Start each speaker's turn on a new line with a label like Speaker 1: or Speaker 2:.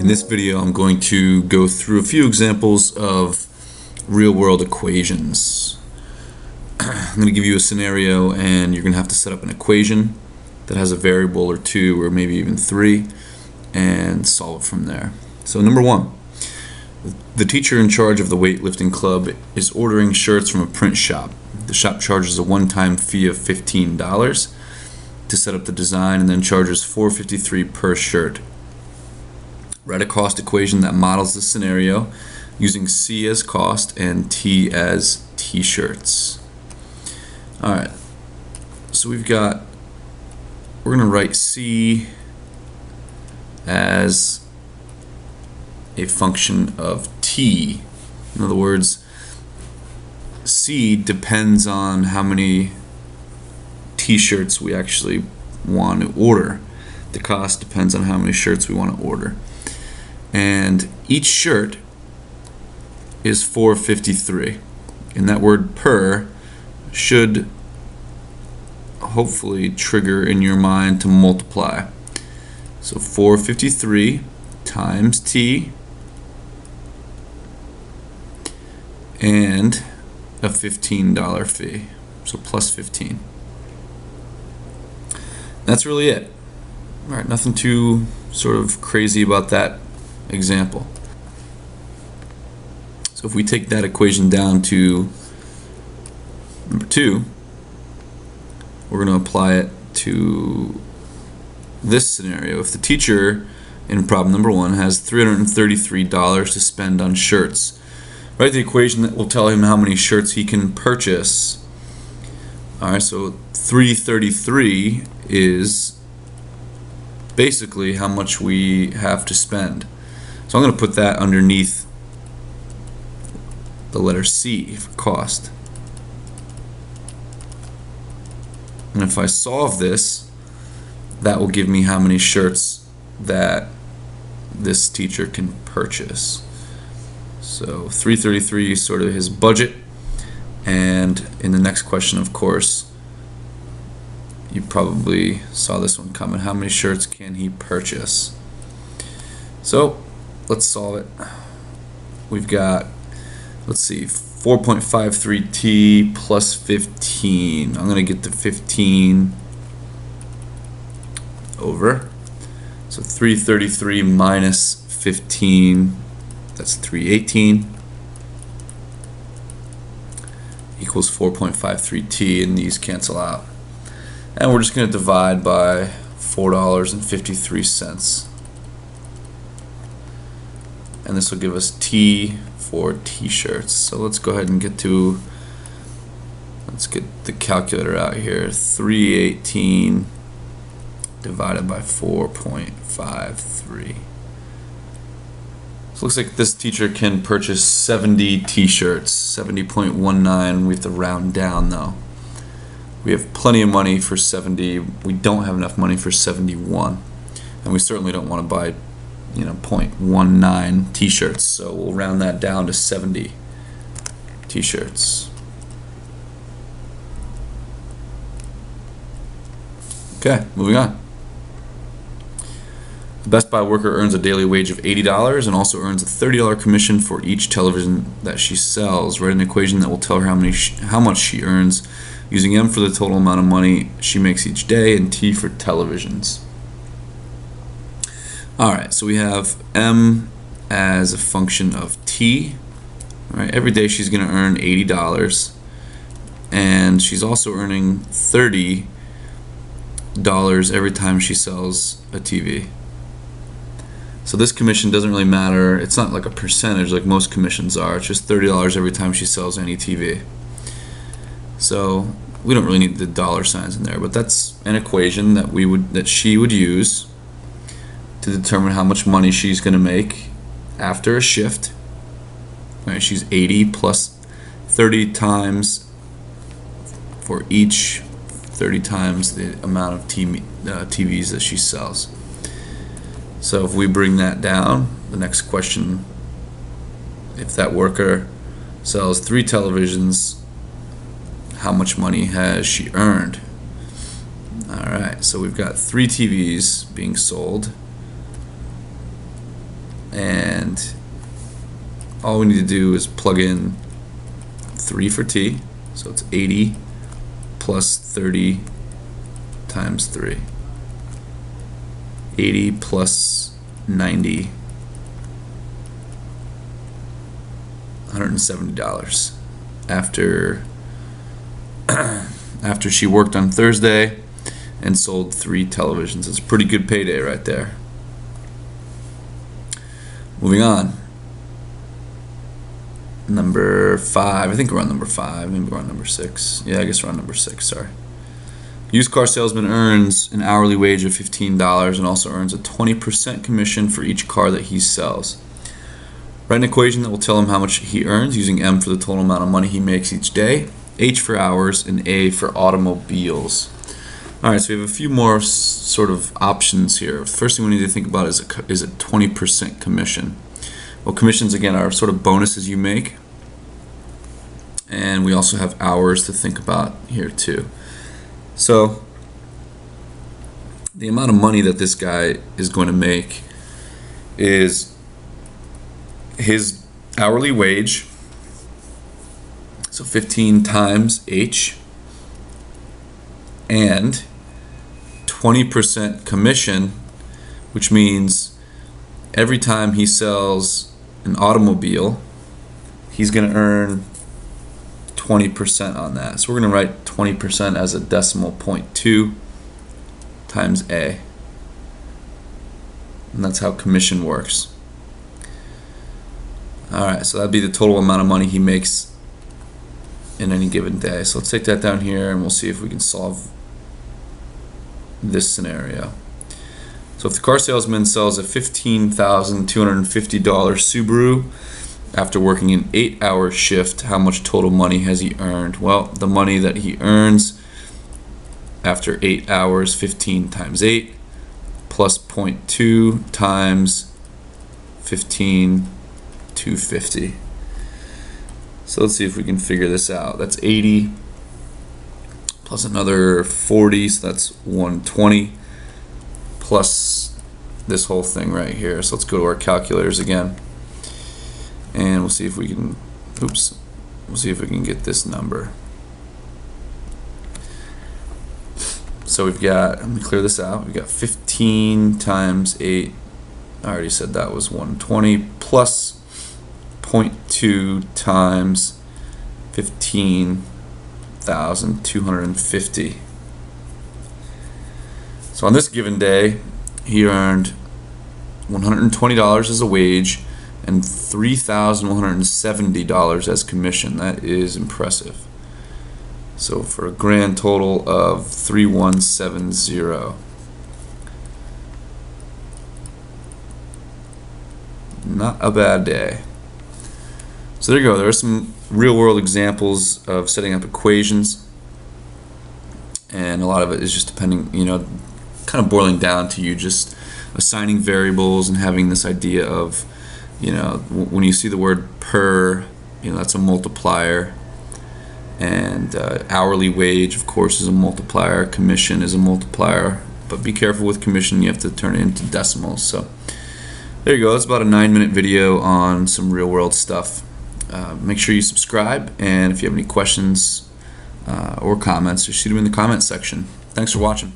Speaker 1: In this video, I'm going to go through a few examples of real-world equations. I'm going to give you a scenario, and you're going to have to set up an equation that has a variable or two, or maybe even three, and solve it from there. So number one, the teacher in charge of the weightlifting club is ordering shirts from a print shop. The shop charges a one-time fee of $15 to set up the design, and then charges $4.53 per shirt. Write a cost equation that models this scenario using C as cost and T as t-shirts. Alright, so we're going to write C as a function of T. In other words, C depends on how many t-shirts we actually want to order. The cost depends on how many shirts we want to order. And each shirt is $4.53, and that word per should hopefully trigger in your mind to multiply. So $4.53 times T and a $15 fee, so plus 15. That's really it. Alright, nothing too sort of crazy about that example. So if we take that equation down to number 2, we're going to apply it to this scenario. If the teacher in problem number 1 has $333 to spend on shirts, write the equation that will tell him how many shirts he can purchase. Alright, so 333 is basically how much we have to spend. So I'm going to put that underneath the letter C for cost. And if I solve this, that will give me how many shirts that this teacher can purchase. So 333 is sort of his budget, and in the next question, of course, you probably saw this one coming. How many shirts can he purchase? So let's solve it. We've got, let's see, 4.53t plus 15. I'm going to get the 15 over. So 333 minus 15, that's 318, equals 4.53t, and these cancel out. And we're just going to divide by $4.53. And this will give us T for t-shirts. So let's go ahead and let's get the calculator out here. 318 divided by 4.53. So it looks like this teacher can purchase 70 t-shirts, 70.19. We have to round down though. We have plenty of money for 70. We don't have enough money for 71. And we certainly don't want to buy 0.19 t-shirts, so we'll round that down to 70 t-shirts. Okay, moving on. The Best Buy worker earns a daily wage of $80 and also earns a $30 commission for each television that she sells. Write an equation that will tell her how much she earns, using M for the total amount of money she makes each day and T for televisions. Alright, so we have M as a function of T. Alright, every day she's going to earn $80, and she's also earning $30 every time she sells a TV. So this commission doesn't really matter. It's not like a percentage like most commissions are. It's just $30 every time she sells any TV. So we don't really need the dollar signs in there, but that's an equation that she would use to determine how much money she's going to make after a shift. Right, she's 80 plus 30 times for each 30 times the amount of TVs that she sells. So if we bring that down, the next question, if that worker sells 3 televisions, how much money has she earned? Alright, so we've got 3 TVs being sold. and all we need to do is plug in 3 for T, so it's 80 plus 30 times 3. 80 plus 90, $170 after after she worked on Thursday and sold 3 televisions. It's a pretty good payday right there. Moving on. Number 5. I think we're on number 5. Maybe we're on number 6. Yeah, I guess we're on number 6. Sorry. Used car salesman earns an hourly wage of $15 and also earns a 20% commission for each car that he sells. Write an equation that will tell him how much he earns, using M for the total amount of money he makes each day, H for hours, and A for automobiles. Alright, so we have a few more sort of options here. The first thing we need to think about is a 20% commission. Well, commissions, again, are sort of bonuses you make. And we also have hours to think about here too. So the amount of money that this guy is going to make is his hourly wage, so 15 times H, and 20% commission, which means every time he sells an automobile, he's going to earn 20% on that. So we're going to write 20% as a decimal point 2 times A. And that's how commission works. Alright, so that'd be the total amount of money he makes in any given day. So let's take that down here and we'll see if we can solve this scenario. So if the car salesman sells a $15,250 Subaru after working an 8-hour shift, how much total money has he earned? Well, the money that he earns after 8 hours, 15 times 8, plus 0.2 times 15,250. So let's see if we can figure this out. That's 80 plus another 40, so that's 120, plus this whole thing right here. So let's go to our calculators again, and we'll see if we can, we'll see if we can get this number. So we've got, let me clear this out, we've got 15 times 8, I already said that was 120, plus 0.2 times 15,250. So on this given day, he earned $120 as a wage and $3,170 as commission. That is impressive. So for a grand total of 3,170. Not a bad day. So there you go. There are some real-world examples of setting up equations, and a lot of it is just depending, kind of boiling down to you just assigning variables and having this idea of, when you see the word per, that's a multiplier, and hourly wage, of course, is a multiplier. Commission is a multiplier, but be careful with commission. You have to turn it into decimals. So there you go. That's about a 9-minute video on some real-world stuff. Make sure you subscribe, and if you have any questions or comments, just shoot them in the comment section. Thanks for watching.